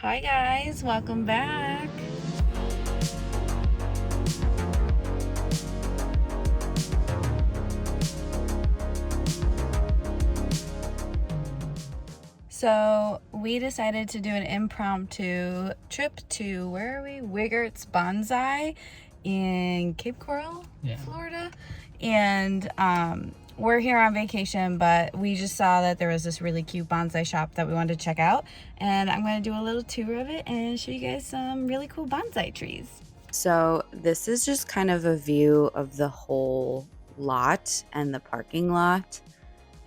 Hi guys, welcome back. So we decided to do an impromptu trip to, where are we? Wigert's Bonsai in Cape Coral, Florida. And we're here on vacation, but we just saw that there was this really cute bonsai shop that we wanted to check out. And I'm going to do a little tour of it and show you guys some really cool bonsai trees. So this is just kind of a view of the whole lot and the parking lot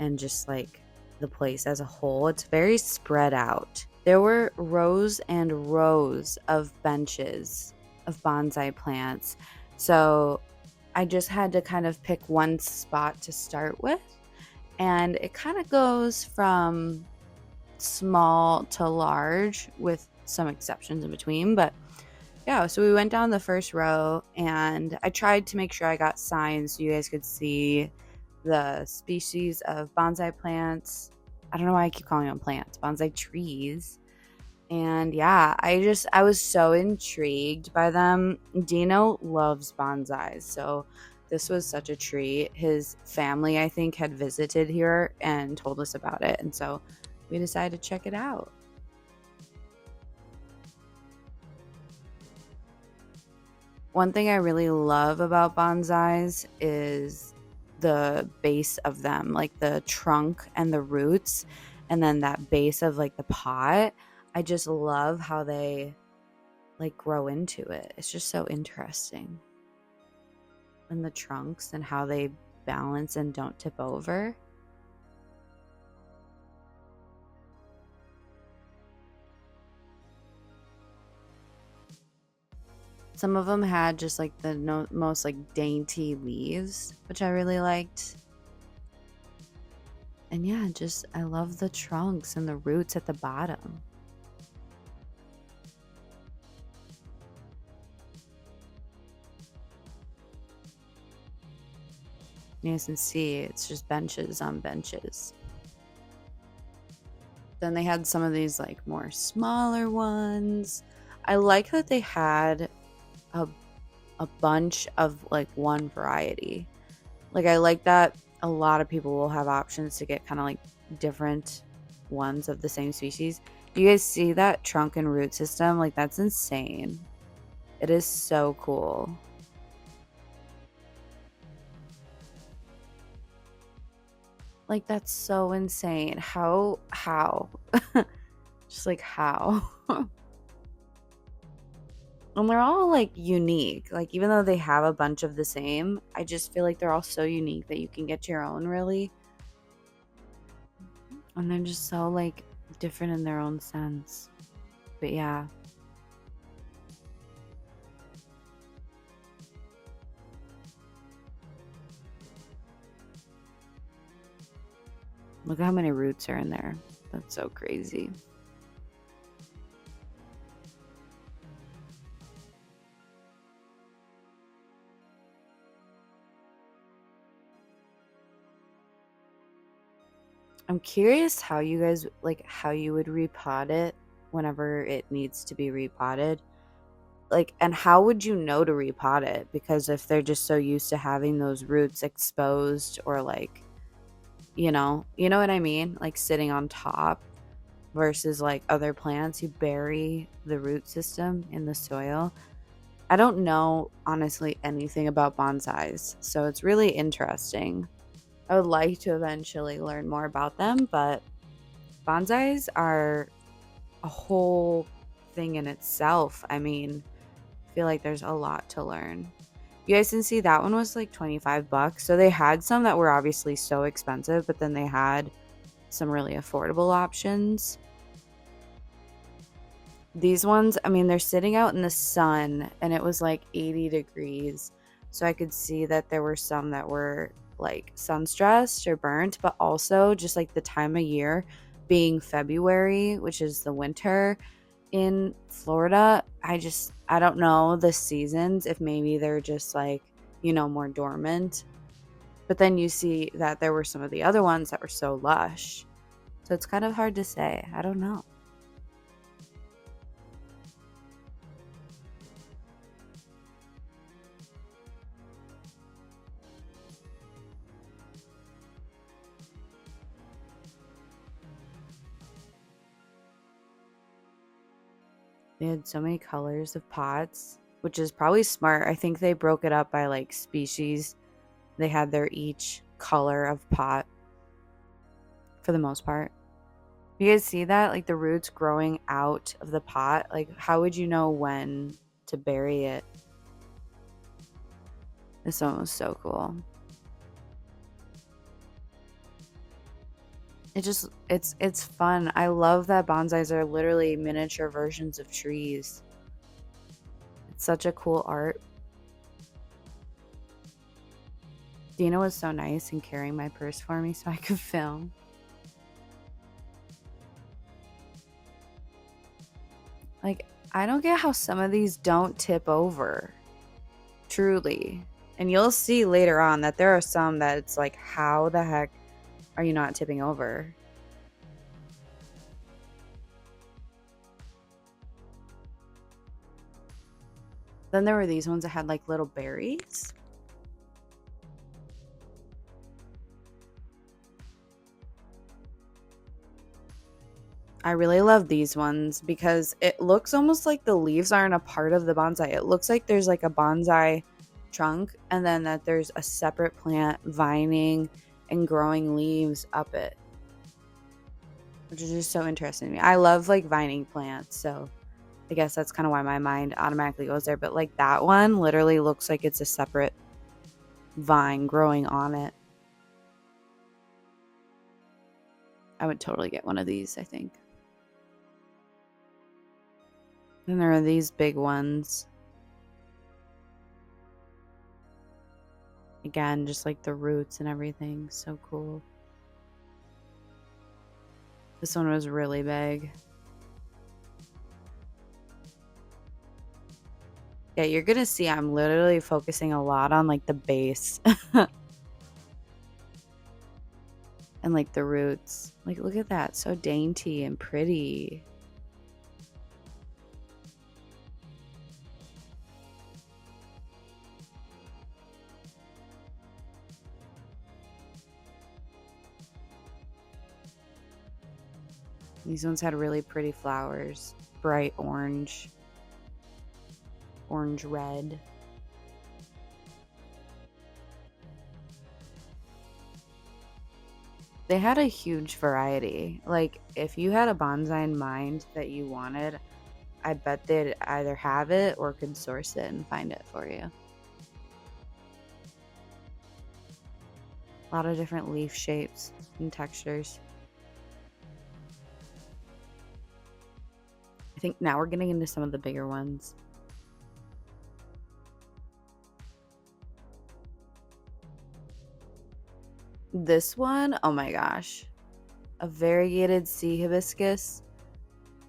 and just like the place as a whole. It's very spread out. There were rows and rows of benches of bonsai plants. So I just had to kind of pick one spot to start with. And it kind of goes from small to large with some exceptions in between. But yeah, so we went down the first row and I tried to make sure I got signs so you guys could see the species of bonsai plants. I don't know why I keep calling them plants, bonsai trees. And yeah, I was so intrigued by them. Dino loves bonsais, so this was such a treat. His family, I think, had visited here and told us about it, and so we decided to check it out. One thing I really love about bonsais is the base of them, like the trunk and the roots, and then that base of like the pot. I just love how they like grow into it. It's just so interesting. And the trunks and how they balance and don't tip over. Some of them had just like the most like dainty leaves, which I really liked. And yeah, just I love the trunks and the roots at the bottom. You guys can see it's just benches on benches. Then they had some of these like more smaller ones. I like that they had a bunch of like one variety. Like I like that a lot of people will have options to get kind of like different ones of the same species. Do you guys see that trunk and root system? Like that's insane. It is so cool. Like that's so insane. How? Just like how? And they're all like unique. Like even though they have a bunch of the same, I just feel like they're all so unique that you can get your own really. And they're just so like different in their own sense. But yeah. Look at how many roots are in there. That's so crazy. I'm curious how you guys like how you would repot it whenever it needs to be repotted. Like, and how would you know to repot it? Because if they're just so used to having those roots exposed or like, you know what I mean? Like sitting on top versus like other plants, you bury the root system in the soil. I don't know honestly anything about bonsais, so it's really interesting. I would like to eventually learn more about them, but bonsais are a whole thing in itself. I mean, I feel like there's a lot to learn. You guys can see that one was like $25. So they had some that were obviously so expensive, but then they had some really affordable options. These ones, I mean, they're sitting out in the sun and it was like 80 degrees. So I could see that there were some that were like sun stressed or burnt, but also just like the time of year being February, which is the winter in Florida. I don't know the seasons, if maybe they're just like, more dormant. But then you see that there were some of the other ones that were so lush. So it's kind of hard to say. I don't know. They had so many colors of pots, which is probably smart. I think they broke it up by like species. They had their each color of pot for the most part. You guys see that? Like the roots growing out of the pot. Like how would you know when to bury it? This one was so cool. It's fun. I love that bonsais are literally miniature versions of trees. It's such a cool art. Dino was so nice in carrying my purse for me so I could film. Like, I don't get how some of these don't tip over. Truly. And you'll see later on that there are some that it's like, how the heck are you not tipping over? Then there were these ones that had like little berries. I really love these ones because it looks almost like the leaves aren't a part of the bonsai. It looks like there's like a bonsai trunk and then that there's a separate plant vining and growing leaves up it, which is just so interesting to me. I love like vining plants, so I guess that's kind of why my mind automatically goes there. But like that one literally looks like it's a separate vine growing on it. I would totally get one of these, I think. Then there are these big ones. Again, just like the roots and everything. So cool. This one was really big. Yeah, you're gonna see I'm literally focusing a lot on like the base. And like the roots. Like, look at that. So dainty and pretty. These ones had really pretty flowers. Bright orange. Orange red. They had a huge variety. Like, if you had a bonsai in mind that you wanted, I bet they'd either have it or could source it and find it for you. A lot of different leaf shapes and textures. I think now we're getting into some of the bigger ones. This one, oh my gosh. A variegated sea hibiscus.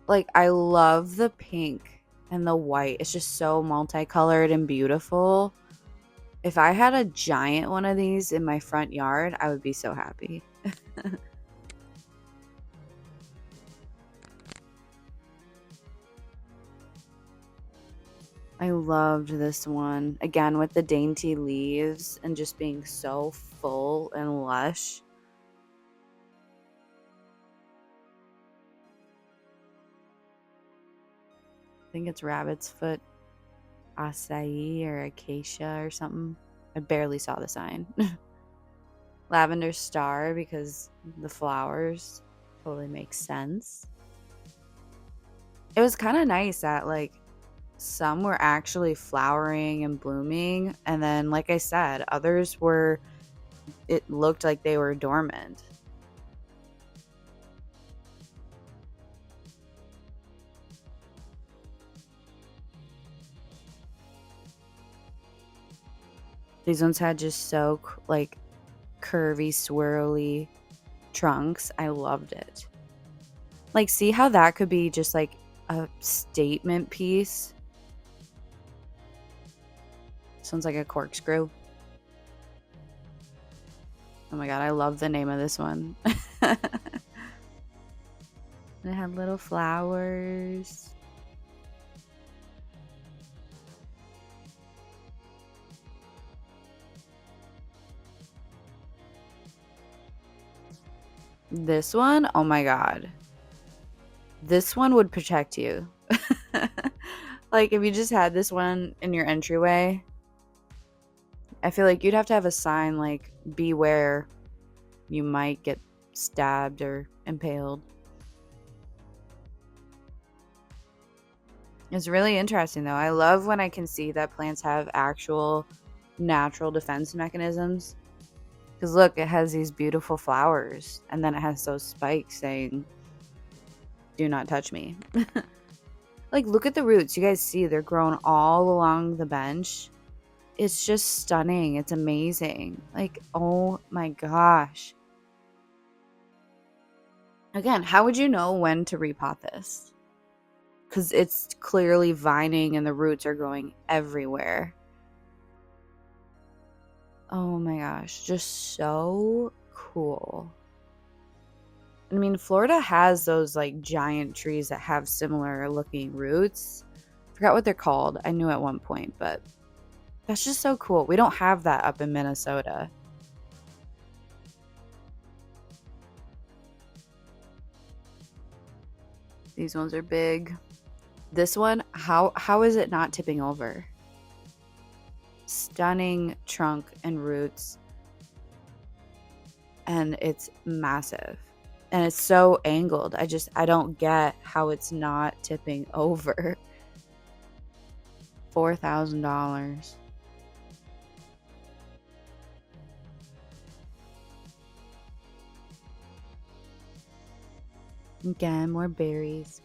Like, I love the pink and the white. It's just so multicolored and beautiful. If I had a giant one of these in my front yard, I would be so happy. I loved this one. Again, with the dainty leaves and just being so full and lush. I think it's rabbit's foot acai or acacia or something. I barely saw the sign. Lavender star because the flowers totally makes sense. It was kind of nice that like some were actually flowering and blooming, and then like I said, others were, it looked like they were dormant. These ones had just so like curvy, swirly trunks. I loved it. Like, see how that could be just like a statement piece? This one's like a corkscrew. Oh my god, I love the name of this one. It had little flowers. This one, oh my god. This one would protect you. Like, if you just had this one in your entryway, I feel like you'd have to have a sign like, beware, you might get stabbed or impaled. It's really interesting, though. I love when I can see that plants have actual natural defense mechanisms. Because look, it has these beautiful flowers, and then it has those spikes saying, do not touch me. Like, look at the roots. You guys see they're grown all along the bench. It's just stunning. It's amazing. Like, oh my gosh. Again, how would you know when to repot this? Because it's clearly vining and the roots are growing everywhere. Oh my gosh, just so cool. I mean, Florida has those like giant trees that have similar looking roots. Forgot what they're called. I knew at one point, but that's just so cool. We don't have that up in Minnesota. These ones are big. This one, how is it not tipping over? Stunning trunk and roots. And it's massive. And it's so angled. I don't get how it's not tipping over. $4,000. Again, more berries.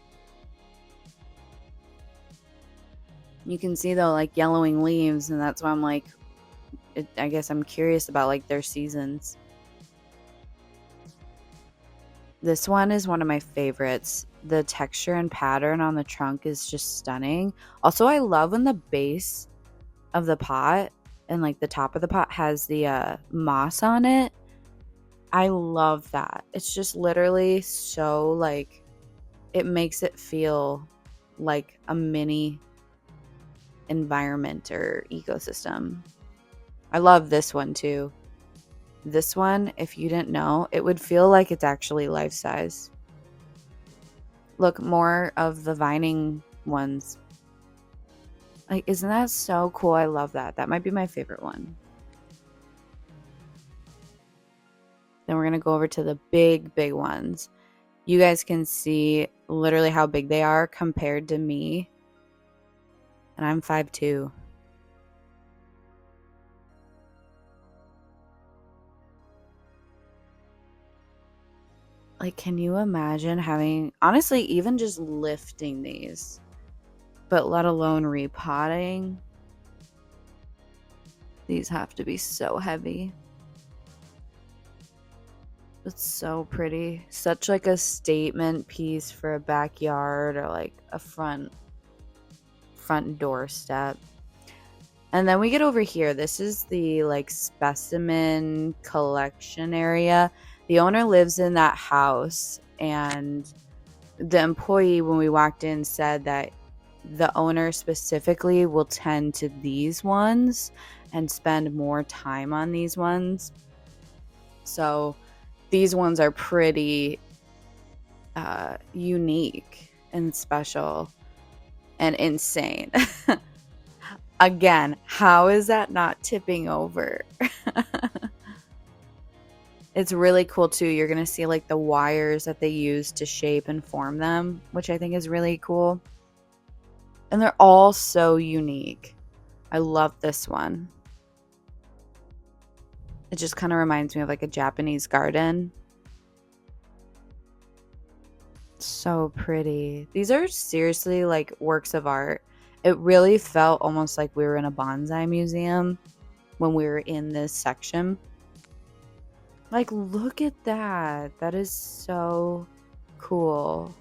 You can see though, like yellowing leaves, and that's why I'm like, I guess I'm curious about like their seasons. This one is one of my favorites. The texture and pattern on the trunk is just stunning. Also, I love when the base of the pot and like the top of the pot has the moss on it. I love that. It's just literally so like, it makes it feel like a mini environment or ecosystem. I love this one too. This one, if you didn't know, it would feel like it's actually life size. Look, more of the vining ones. Like, isn't that so cool? I love that. That might be my favorite one. Then we're going to go over to the big ones. You guys can see literally how big they are compared to me. And I'm 5'2". Like, can you imagine having, honestly, even just lifting these, but let alone repotting? These have to be so heavy. It's so pretty. Such like a statement piece for a backyard or like a front doorstep. And then we get over here. This is the like specimen collection area. The owner lives in that house, and the employee, when we walked in, said that the owner specifically will tend to these ones and spend more time on these ones. So these ones are pretty unique and special and insane. Again, how is that not tipping over? It's really cool too. You're going to see like the wires that they use to shape and form them, which I think is really cool. And they're all so unique. I love this one. It just kind of reminds me of like a Japanese garden. So pretty. These are seriously like works of art. It really felt almost like we were in a bonsai museum when we were in this section. Like, look at that. That is so cool.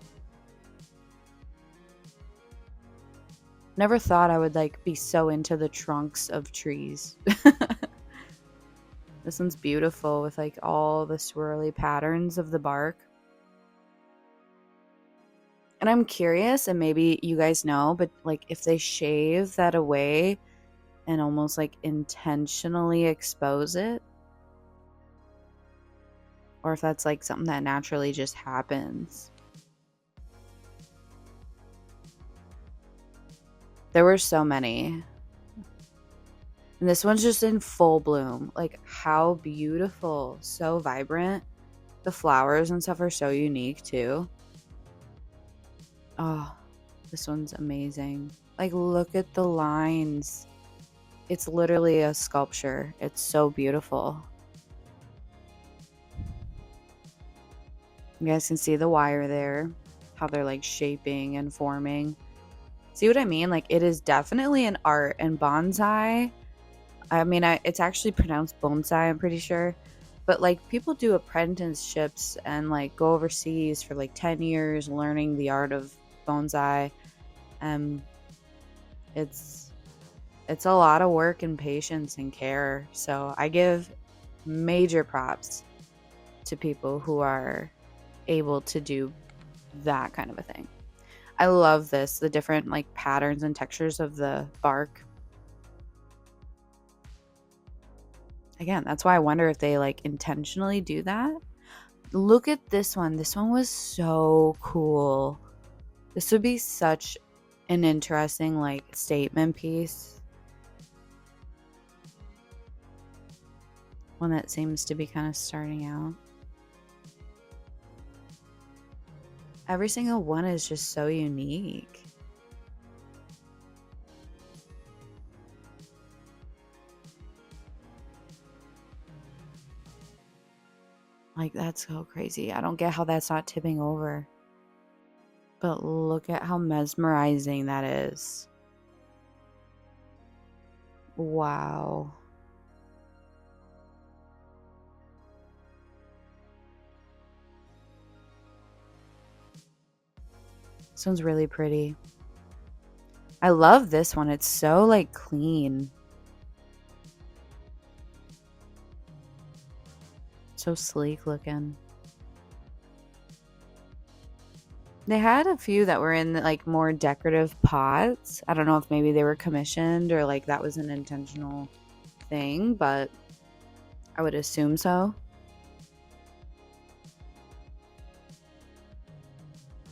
Never thought I would like be so into the trunks of trees. This one's beautiful with like all the swirly patterns of the bark. And I'm curious, and maybe you guys know, but like if they shave that away and almost like intentionally expose it, or if that's like something that naturally just happens. There were so many. And this one's just in full bloom. Like, how beautiful. So vibrant. The flowers and stuff are so unique too. Oh, this one's amazing. Like, look at the lines. It's literally a sculpture. It's so beautiful. You guys can see the wire there. How they're like shaping and forming. See what I mean? Like, it is definitely an art. And bonsai, I mean, it's actually pronounced bonsai, I'm pretty sure. But like, people do apprenticeships and like go overseas for like 10 years learning the art of bonsai. It's a lot of work and patience and care. So I give major props to people who are able to do that kind of a thing. I love this, the different like patterns and textures of the bark. Again, that's why I wonder if they like intentionally do that. Look at this one. This one was so cool. This would be such an interesting like statement piece. One that seems to be kind of starting out. Every single one is just so unique. Like, that's so crazy. I don't get how that's not tipping over. But look at how mesmerizing that is. Wow. This one's really pretty. I love this one. It's so like clean. So sleek looking. They had a few that were in like more decorative pots. I don't know if maybe they were commissioned or like that was an intentional thing, but I would assume so.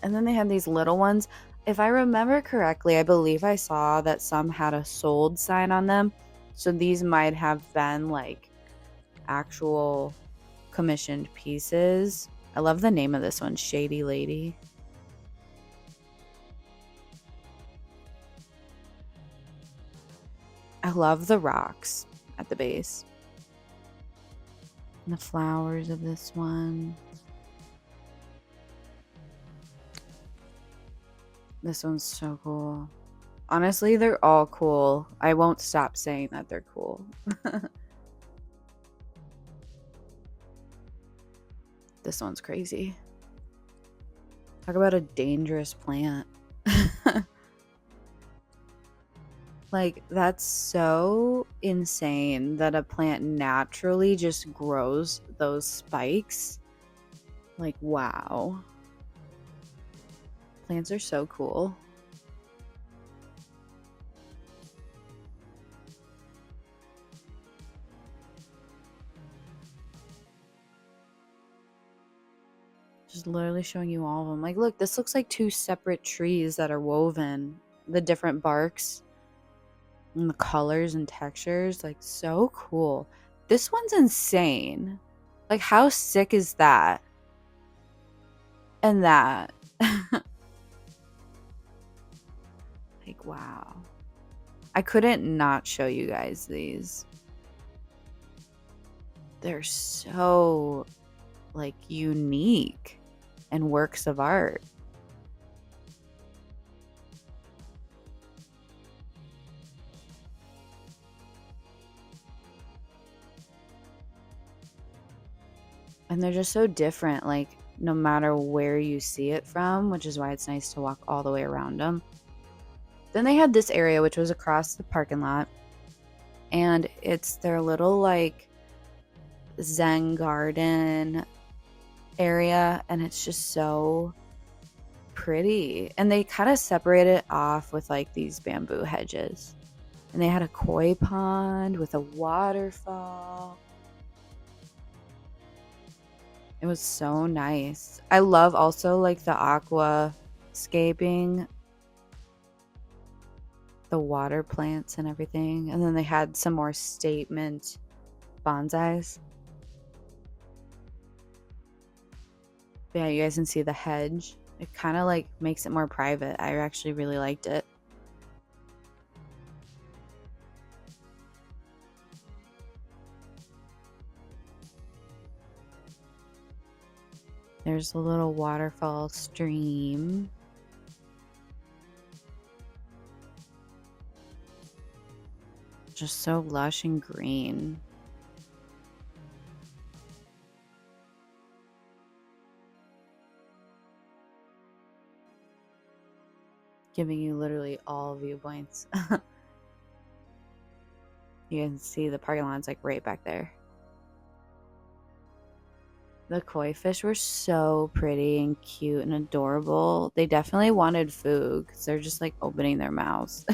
And then they had these little ones. If I remember correctly, I believe I saw that some had a sold sign on them. So these might have been like actual commissioned pieces. I love the name of this one, Shady Lady. I love the rocks at the base. And the flowers of this one. This one's so cool. Honestly, they're all cool. I won't stop saying that they're cool. This one's crazy. Talk about a dangerous plant. Like, that's so insane that a plant naturally just grows those spikes. Like, wow. Plants are so cool. Just literally showing you all of them. Like, look, this looks like two separate trees that are woven. The different barks. And the colors and textures, like, so cool. This one's insane. Like, how sick is that? And that. Like, wow. I couldn't not show you guys these. They're so, like, unique and works of art. And they're just so different, like, no matter where you see it from, which is why it's nice to walk all the way around them. Then they had this area, which was across the parking lot. And it's their little, like, Zen garden area. And it's just so pretty. And they kind of separate it off with, like, these bamboo hedges. And they had a koi pond with a waterfall. It was so nice. I love also like the aquascaping. the water plants and everything. And then they had some more statement bonsais. Yeah, you guys can see the hedge. It kind of like makes it more private. I actually really liked it. There's a little waterfall stream. Just so lush and green. Giving you literally all viewpoints. You can see the parking lot's like right back there. The koi fish were so pretty and cute and adorable. They definitely wanted food because they're just like opening their mouths.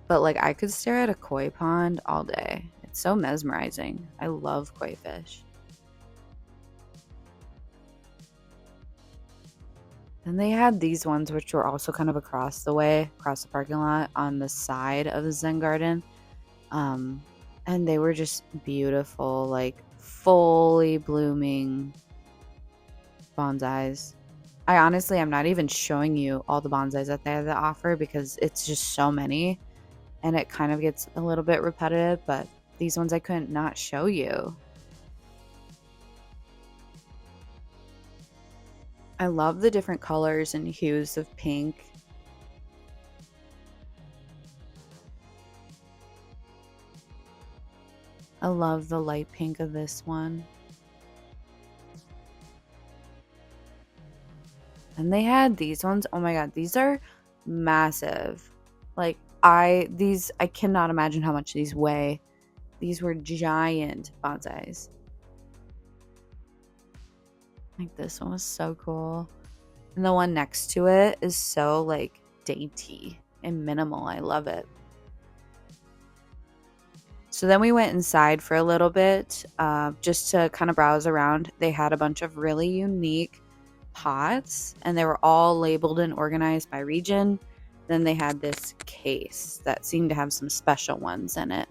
But like I could stare at a koi pond all day. It's so mesmerizing. I love koi fish. Then they had these ones which were also kind of across the way, across the parking lot on the side of the Zen garden. And they were just beautiful, like fully blooming bonsais. I'm not even showing you all the bonsais that they have to offer because it's just so many and it kind of gets a little bit repetitive, but these ones I couldn't not show you. I love the different colors and hues of pink. I love the light pink of this one. And they had these ones. Oh my god, these are massive. Like I cannot imagine how much these weigh. These were giant bonsais. Like this one was so cool. And the one next to it is so like dainty and minimal. I love it. So then we went inside for a little bit just to kind of browse around. They had a bunch of really unique pots and they were all labeled and organized by region. Then they had this case that seemed to have some special ones in it.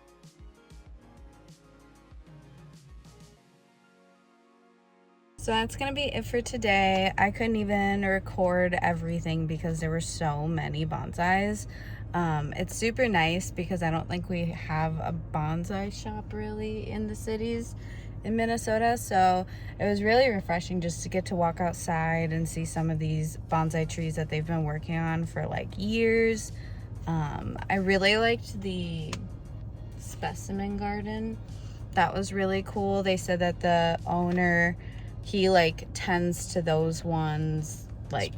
So that's going to be it for today. I couldn't even record everything because there were so many bonsais. It's super nice because I don't think we have a bonsai shop really in the cities in Minnesota. So it was really refreshing just to get to walk outside and see some of these bonsai trees that they've been working on for like years. I really liked the specimen garden. That was really cool. They said that the owner, he like tends to those ones like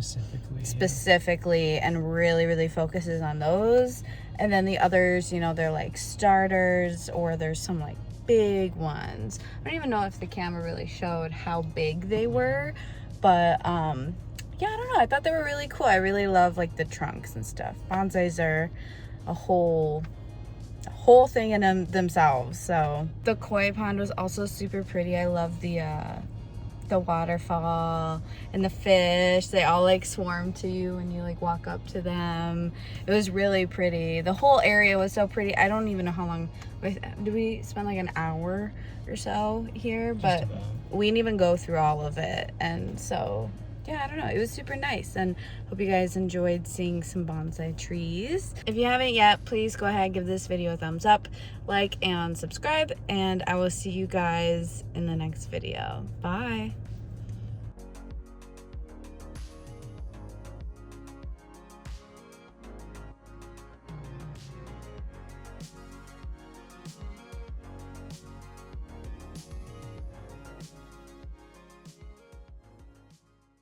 specifically and really focuses on those, and then the others, you know, they're like starters or there's some like big ones. I don't even know if the camera really showed how big they were, but yeah, I don't know, I thought they were really cool. I really love like the trunks and stuff. Bonsais are a whole thing in themselves. So the koi pond was also super pretty. I love the waterfall and the fish. They all like swarm to you when you like walk up to them. It was really pretty. The whole area was so pretty. I don't even know how long did we spend, like an hour or so here, but we didn't even go through all of it. And so yeah, I don't know, it was super nice, and hope you guys enjoyed seeing some bonsai trees. If you haven't yet, please go ahead, give this video a thumbs up, like, and subscribe, and I will see you guys in the next video. Bye.